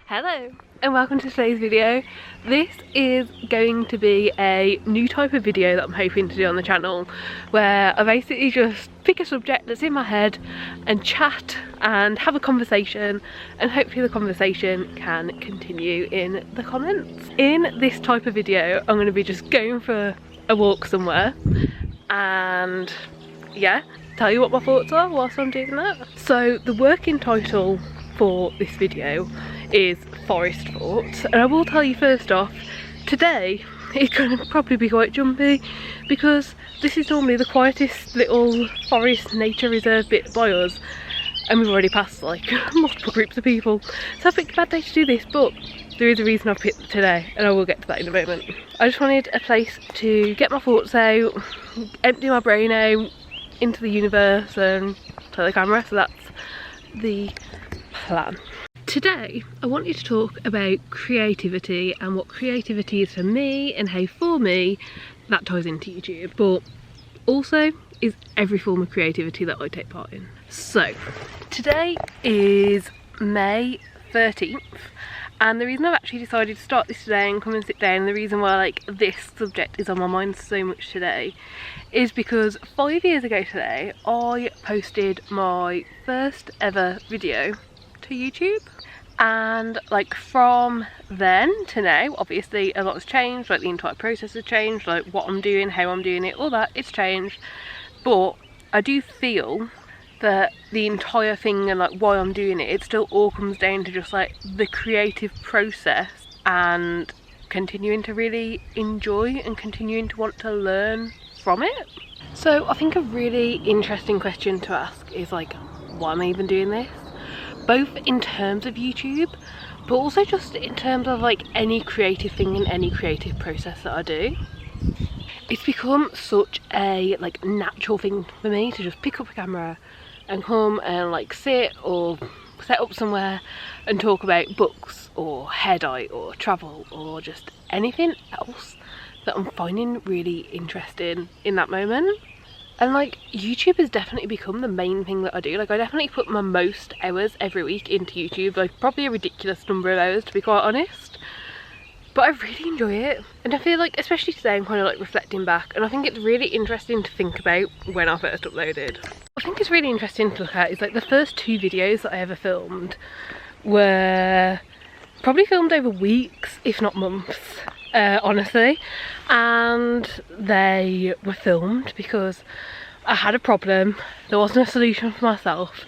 Hello and welcome to today's video. This is going to be a new type of video that I'm hoping to do on the channel, where I basically just pick a subject that's in my head and chat and have a conversation, and hopefully the conversation can continue in the comments. In this type of video I'm going to be just going for a walk somewhere and yeah, tell you what my thoughts are whilst I'm doing that. So the working title for this video is Forest Thoughts, and I will tell you first off, today it's going to probably be quite jumpy because this is normally the quietest little forest nature reserve bit by us, and we've already passed like multiple groups of people, so I picked a bad day to do this, but there is a reason I've picked today and I will get to that in a moment. I just wanted a place to get my thoughts out, empty my brain out into the universe and to the camera, so that's the plan. Today I want you to talk about creativity and what creativity is for me and how for me that ties into YouTube, but also is every form of creativity that I take part in. So today is May 13th, and the reason I've actually decided to start this today and come and sit down, and the reason why like this subject is on my mind so much today, is because 5 years ago today I posted my first ever video to YouTube, and like from then to now obviously a lot has changed, like the entire process has changed, like what I'm doing, how I'm doing it, all that, it's changed, but I do feel that the entire thing and like why I'm doing it still all comes down to just like the creative process and continuing to really enjoy and continuing to want to learn from it. So I think a really interesting question to ask is like, why am I even doing this? Both in terms of YouTube, but also just in terms of like any creative thing and any creative process that I do. It's become such a like natural thing for me to just pick up a camera and come and like sit or set up somewhere and talk about books or hair dye or travel or just anything else that I'm finding really interesting in that moment. And like YouTube has definitely become the main thing that I do. Like I definitely put my most hours every week into YouTube, like probably a ridiculous number of hours to be quite honest, but I really enjoy it. And I feel like especially today I'm kind of like reflecting back, and I think it's really interesting to think about when I first uploaded. I think it's really interesting to look at is like the first 2 videos that I ever filmed were probably filmed over weeks if not months, honestly, and they were filmed because I had a problem, there wasn't a solution for myself,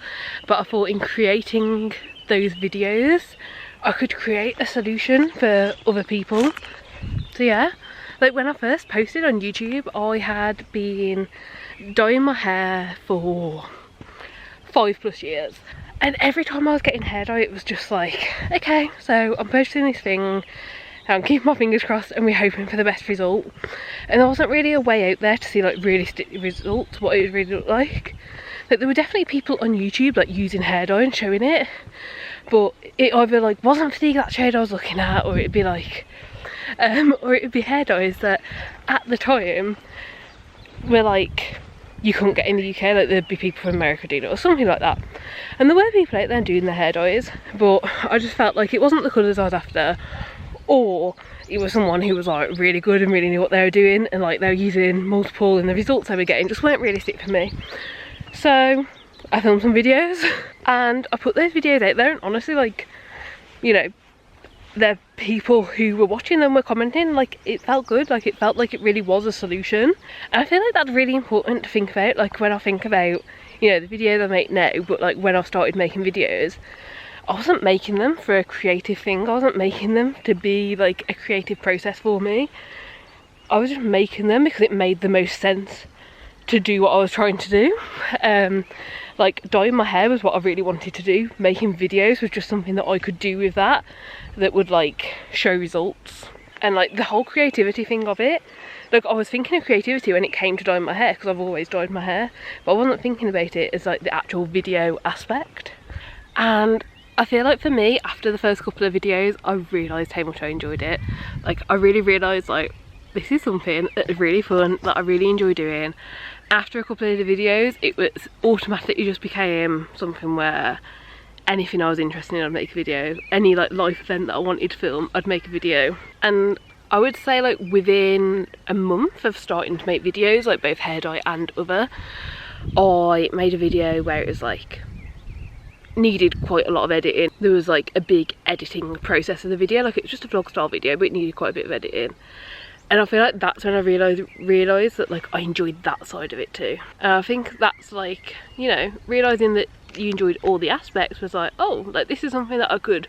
but I thought in creating those videos I could create a solution for other people. So yeah, like when I first posted on YouTube I had been dyeing my hair for 5+ years, and every time I was getting hair dye it was just like, okay, so I'm posting this thing, I'm keeping my fingers crossed and we're hoping for the best result, and there wasn't really a way out there to see like realistic results, what it would really look like. Like there were definitely people on YouTube like using hair dye and showing it, but it either like wasn't the exact shade I was looking at, or it'd be like or it'd be hair dyes that at the time were like you couldn't get in the UK, like there'd be people from America doing it or something like that, and there were people out there doing the hair dyes, but I just felt like it wasn't the colours I was after, or it was someone who was like really good and really knew what they were doing, and like they were using multiple and the results they were getting just weren't realistic for me. So I filmed some videos and I put those videos out there, and honestly like, you know, the people who were watching them were commenting, like it felt good, like it felt like it really was a solution. And I feel like that's really important to think about, like when I think about, you know, the videos I make now, but like when I started making videos I wasn't making them for a creative thing, I wasn't making them to be like a creative process for me, I was just making them because it made the most sense to do what I was trying to do. Like dyeing my hair was what I really wanted to do, making videos was just something that I could do with that would like show results. And like the whole creativity thing of it, like I was thinking of creativity when it came to dyeing my hair because I've always dyed my hair, but I wasn't thinking about it as like the actual video aspect. And I feel like for me, after the first couple of videos I realised how much I enjoyed it. Like I really realised like this is something that is really fun, that I really enjoy doing. After a couple of the videos it was automatically just became something where anything I was interested in, I'd make a video. Any like life event that I wanted to film, I'd make a video. And I would say like within a month of starting to make videos, like both hair dye and other, I made a video where it was like needed quite a lot of editing. There was like a big editing process of the video, like it was just a vlog style video but it needed quite a bit of editing. And I feel like that's when I realised that like I enjoyed that side of it too. And I think that's like, you know, realising that you enjoyed all the aspects was like, oh, like this is something that I could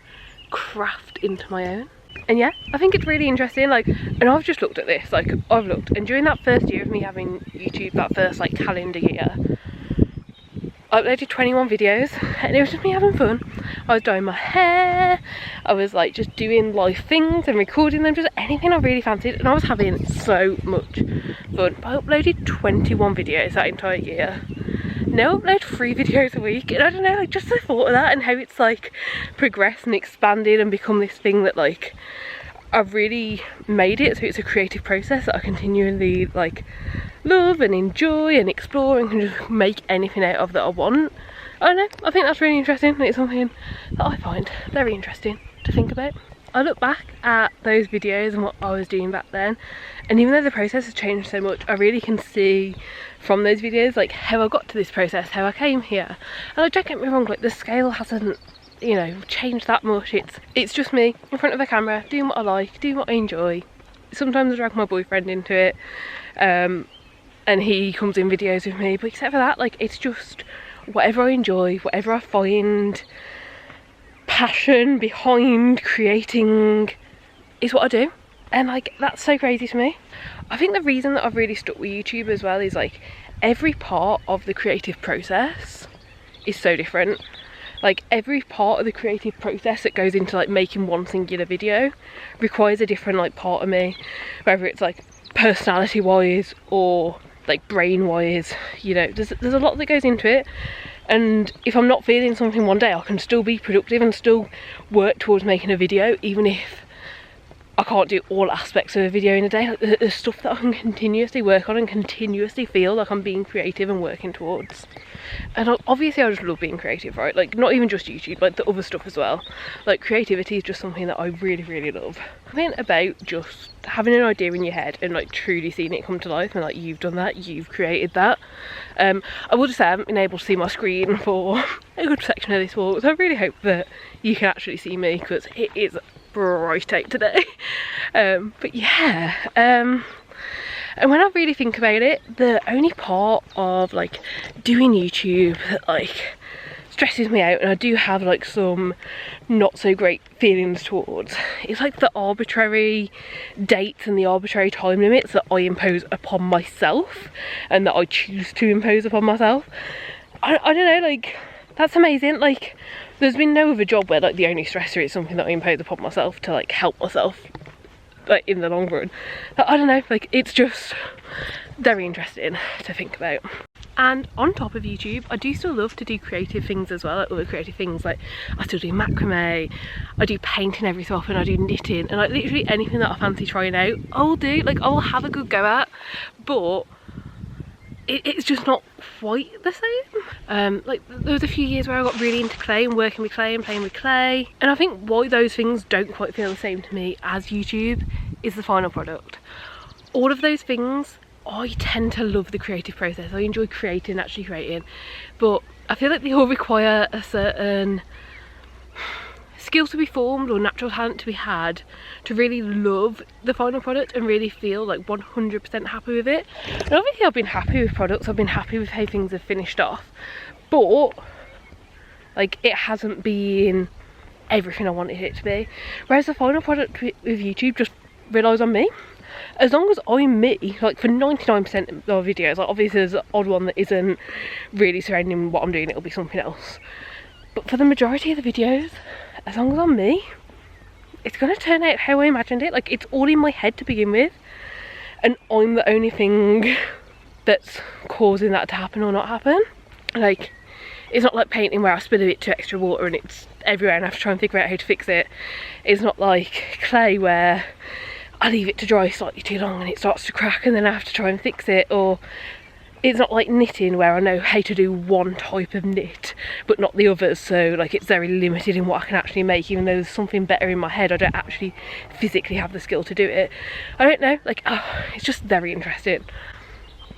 craft into my own. And yeah, I think it's really interesting, like, and I've just looked at this, like I've looked, and during that first year of me having YouTube, that first like calendar year, I uploaded 21 videos and it was just me having fun. I was dyeing my hair, I was like just doing live things and recording them, just anything I really fancied, and I was having so much fun. I uploaded 21 videos that entire year. Now I upload 3 videos a week, and I don't know, like just the thought of that and how it's like progressed and expanded and become this thing that like I've really made it so it's a creative process that I continually like love and enjoy and explore and can just make anything out of that I want. I don't know, I think that's really interesting, and it's something that I find very interesting to think about. I look back at those videos and what I was doing back then, and even though the process has changed so much, I really can see from those videos like how I got to this process, how I came here. And like, don't get me wrong, like the scale hasn't, you know, changed that much. It's just me in front of the camera doing what I like, doing what I enjoy. Sometimes I drag my boyfriend into it, and he comes in videos with me, but except for that, like it's just whatever I enjoy, whatever I find passion behind creating is what I do. And like that's so crazy to me. I think the reason that I've really stuck with YouTube as well is like every part of the creative process is so different. Like every part of the creative process that goes into like making one singular video requires a different like part of me, whether it's like personality wise or like brain wise, you know, there's a lot that goes into it. And if I'm not feeling something one day, I can still be productive and still work towards making a video, even if I can't do all aspects of a video in a day. Like, there's stuff that I can continuously work on and continuously feel like I'm being creative and working towards. And obviously I just love being creative, right? Like not even just YouTube, like the other stuff as well. Like creativity is just something that I really, really love. I think about just having an idea in your head and like truly seeing it come to life, and like you've done that, you've created that. I will just say I haven't been able to see my screen for a good section of this walk, so I really hope that you can actually see me because it is bright out today. But yeah, and when I really think about it, the only part of like doing YouTube that like stresses me out, and I do have like some not so great feelings towards, is like the arbitrary dates and the arbitrary time limits that I impose upon myself and that I choose to impose upon myself. I don't know, like that's amazing. Like there's been no other job where like the only stressor is something that I impose upon myself to like help myself like in the long run. I don't know, like it's just very interesting to think about. And on top of YouTube, I do still love to do creative things as well, like other creative things. Like I still do macrame, I do painting every so often, I do knitting, and like literally anything that I fancy trying out, I'll do. Like I'll have a good go at, but it's just not quite the same. Like there was a few years where I got really into clay and working with clay and playing with clay, and I think why those things don't quite feel the same to me as YouTube is the final product. All of those things, I tend to love the creative process. I enjoy creating, actually creating, but I feel like they all require a certain skill to be formed or natural talent to be had to really love the final product and really feel like 100% happy with it. And obviously I've been happy with products, I've been happy with how things have finished off, but like it hasn't been everything I wanted it to be. Whereas the final product with YouTube just relies on me. As long as I'm me, like for 99% of our videos, like obviously there's an odd one that isn't really surrounding what I'm doing, it'll be something else. But for the majority of the videos, as long as I'm me, it's going to turn out how I imagined it. Like it's all in my head to begin with, and I'm the only thing that's causing that to happen or not happen. Like it's not like painting where I spill a bit too extra water and it's everywhere and I have to try and figure out how to fix it. It's not like clay where I leave it to dry slightly too long and it starts to crack and then I have to try and fix it. Or it's not like knitting where I know how to do one type of knit but not the others, so like it's very limited in what I can actually make, even though there's something better in my head. I don't actually physically have the skill to do it. I don't know, like, it's just very interesting.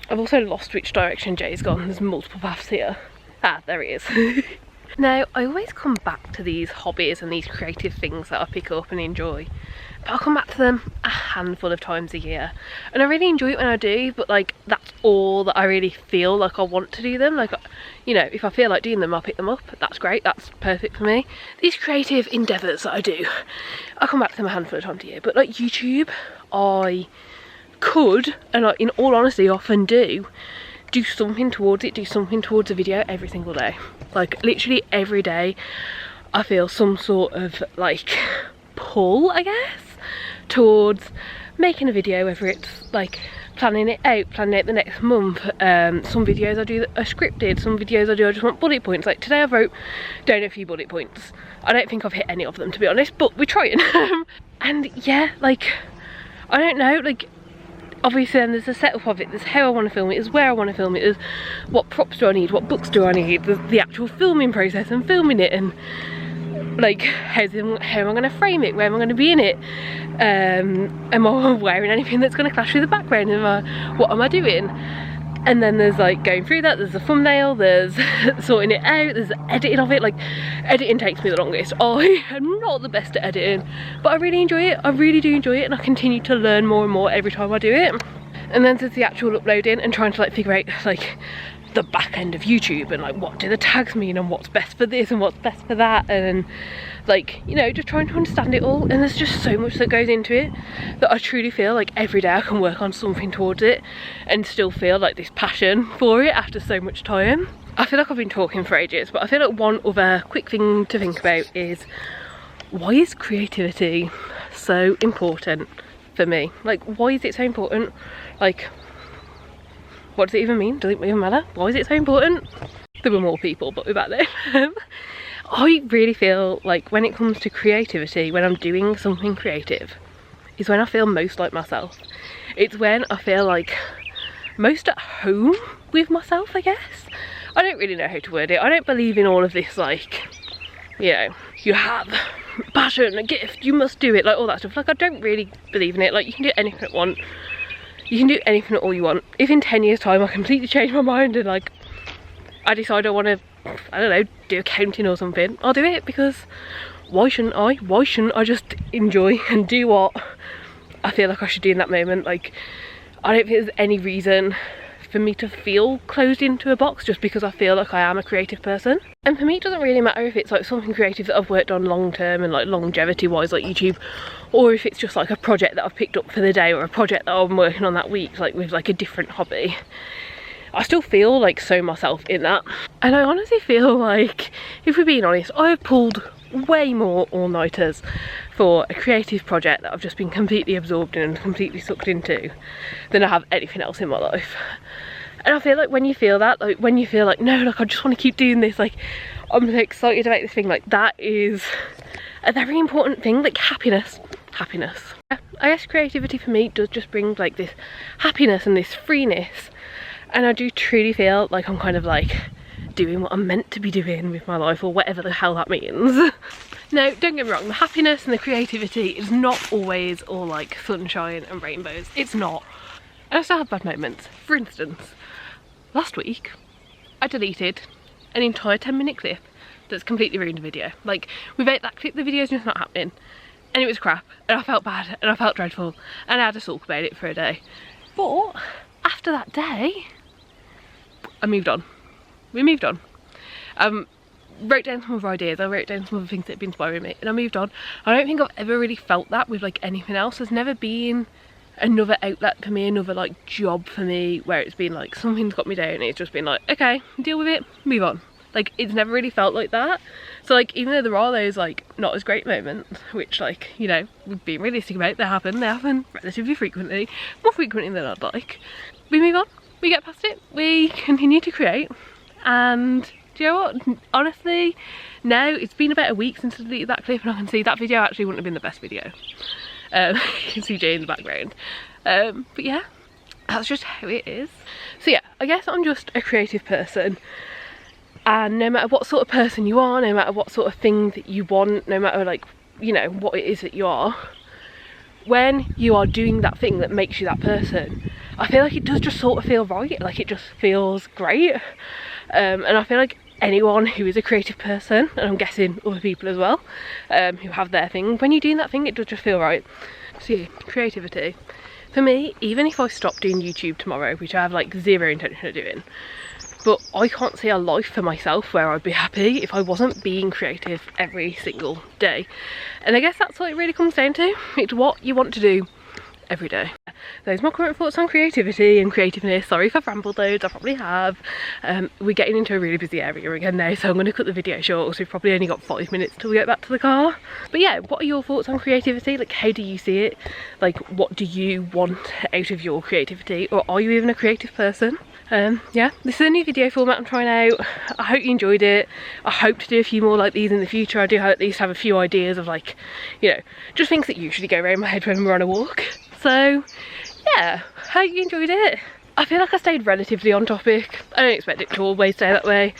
I've also lost which direction Jay's gone. There's multiple paths here. Ah, there he is. Now, I always come back to these hobbies and these creative things that I pick up and enjoy, but I'll come back to them a handful of times a year, and I really enjoy it when I do, but like that's all that I really feel like I want to do them. Like, you know, if I feel like doing them, I'll pick them up. That's great, that's perfect for me. These creative endeavours that I do, I'll come back to them a handful of times a year, but like YouTube, I could, and I, in all honesty, often do something towards it, do something towards a video every single day. Like literally every day I feel some sort of like pull, I guess, towards making a video, whether it's like planning it out the next month. Some videos I do that are scripted, some videos I just want bullet points. Like today I wrote down a few bullet points. I don't think I've hit any of them, to be honest, but we're trying. And yeah, like, I don't know, like, obviously then there's the setup of it, there's how I want to film it, there's where I want to film it, there's what props do I need, what books do I need, there's the actual filming process and filming it, and like how am I going to frame it, where am I going to be in it, am I wearing anything that's going to clash with the background, what am I doing? And then there's like going through that, there's the thumbnail, there's sorting it out, there's the editing of it. Like, editing takes me the longest. I am not the best at editing, but I really enjoy it. I really do enjoy it, and I continue to learn more and more every time I do it. And then there's the actual uploading and trying to like figure out like the back end of YouTube, and like what do the tags mean, and what's best for this and what's best for that, and like, you know, just trying to understand it all. And there's just so much that goes into it that I truly feel like every day I can work on something towards it and still feel like this passion for it after so much time. I feel like I've been talking for ages, but I feel like one other quick thing to think about is, why is creativity so important for me? Like, why is it so important? Like, what does it even mean? Does it even matter? Why is it so important? There were more people, but we're back there. I really feel like when it comes to creativity, when I'm doing something creative, is when I feel most like myself. It's when I feel like most at home with myself, I guess. I don't really know how to word it. I don't believe in all of this, like, you know, you have passion, a gift, you must do it, like all that stuff. Like, I don't really believe in it. Like, you can do anything you want. You can do anything at all you want. If in 10 years time I completely change my mind and like I decide I want to, I don't know, do accounting or something, I'll do it, because why shouldn't I? Why shouldn't I just enjoy and do what I feel like I should do in that moment? Like, I don't think there's any reason for me to feel closed into a box just because I feel like I am a creative person. And for me, it doesn't really matter if it's like something creative that I've worked on long term and like longevity wise, like YouTube, or if it's just like a project that I've picked up for the day, or a project that I'm working on that week, like with like a different hobby. I still feel like so myself in that. And I honestly feel like, if we're being honest, I've pulled way more all-nighters for a creative project that I've just been completely absorbed in and completely sucked into than I have anything else in my life. And I feel like when you feel that, like when you feel like, no, like I just want to keep doing this, like I'm so excited about this thing, like that is a very important thing. Like happiness. I guess creativity for me does just bring like this happiness and this freeness, and I do truly feel like I'm kind of like doing what I'm meant to be doing with my life, or whatever the hell that means. No, don't get me wrong, the happiness and the creativity is not always all like sunshine and rainbows. It's not. And I still have bad moments. For instance, last week I deleted an entire 10-minute clip that's completely ruined the video. Like, without that clip the video's just not happening, and it was crap, and I felt bad and I felt dreadful, and I had to sulk about it for a day. But after that day I moved on. We moved on. Wrote down some of our ideas, I wrote down some of the things that have been inspiring me, and I moved on. I don't think I've ever really felt that with like anything else. There's never been another outlet for me, another like job for me where it's been like something's got me down and it's just been like, okay, deal with it, move on. Like, it's never really felt like that. So like, even though there are those like not as great moments, which like, you know, being realistic about, they happen relatively frequently, more frequently than I'd like, we move on, we get past it, we continue to create. And do you know what, honestly, now it's been about a week since I deleted that clip, and I can see that video actually wouldn't have been the best video. You can see Jay in the background. But yeah, that's just how it is. So yeah, I guess I'm just a creative person, and no matter what sort of person you are, no matter what sort of thing that you want, no matter like, you know, what it is that you are, when you are doing that thing that makes you that person, I feel like it does just sort of feel right, like it just feels great. And I feel like anyone who is a creative person, and I'm guessing other people as well, who have their thing, when you're doing that thing, it does just feel right. So yeah, creativity. For me, even if I stop doing YouTube tomorrow, which I have like zero intention of doing, but I can't see a life for myself where I'd be happy if I wasn't being creative every single day. And I guess that's what it really comes down to. It's what you want to do every day. Those are my current thoughts on creativity and creativeness. Sorry if I've rambled loads, I probably have. We're getting into a really busy area again now, so I'm going to cut the video short, so we've probably only got 5 minutes till we get back to the car. But yeah, what are your thoughts on creativity? Like, how do you see it? Like, what do you want out of your creativity? Or are you even a creative person? Yeah, this is a new video format I'm trying out. I hope you enjoyed it. I hope to do a few more like these in the future. I do at least have a few ideas of, like, you know, just things that usually go around my head when we're on a walk. So yeah, hope you enjoyed it. I feel like I stayed relatively on topic. I don't expect it to always stay that way.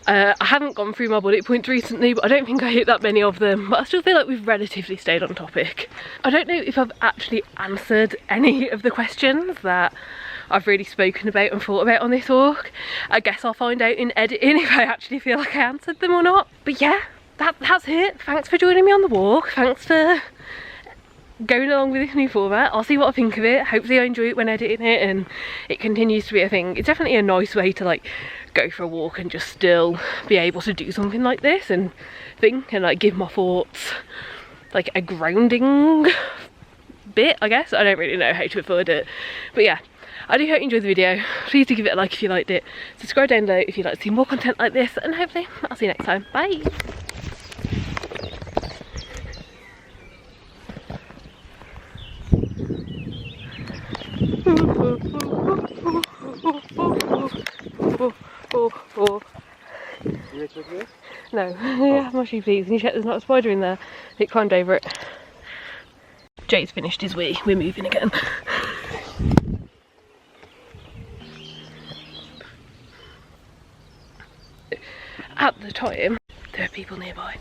I haven't gone through my bullet points recently, but I don't think I hit that many of them, but I still feel like we've relatively stayed on topic. I don't know if I've actually answered any of the questions that I've really spoken about and thought about on this walk. I guess I'll find out in editing if I actually feel like I answered them or not. But yeah, that's it. Thanks for joining me on the walk. Thanks for going along with this new format. I'll see what I think of it. Hopefully I enjoy it when editing it and it continues to be a thing. It's definitely a nice way to like go for a walk and just still be able to do something like this and think and like give my thoughts like a grounding bit, I guess. I don't really know how to afford it, but yeah, I do hope you enjoyed the video. Please do give it a like if you liked it. Subscribe down below if you'd like to see more content like this, and hopefully I'll see you next time. Bye. No, yeah, mushy please. Can you check there's not a spider in there? It climbed over it. Jay's finished his wee. We're moving again. At the time, there are people nearby.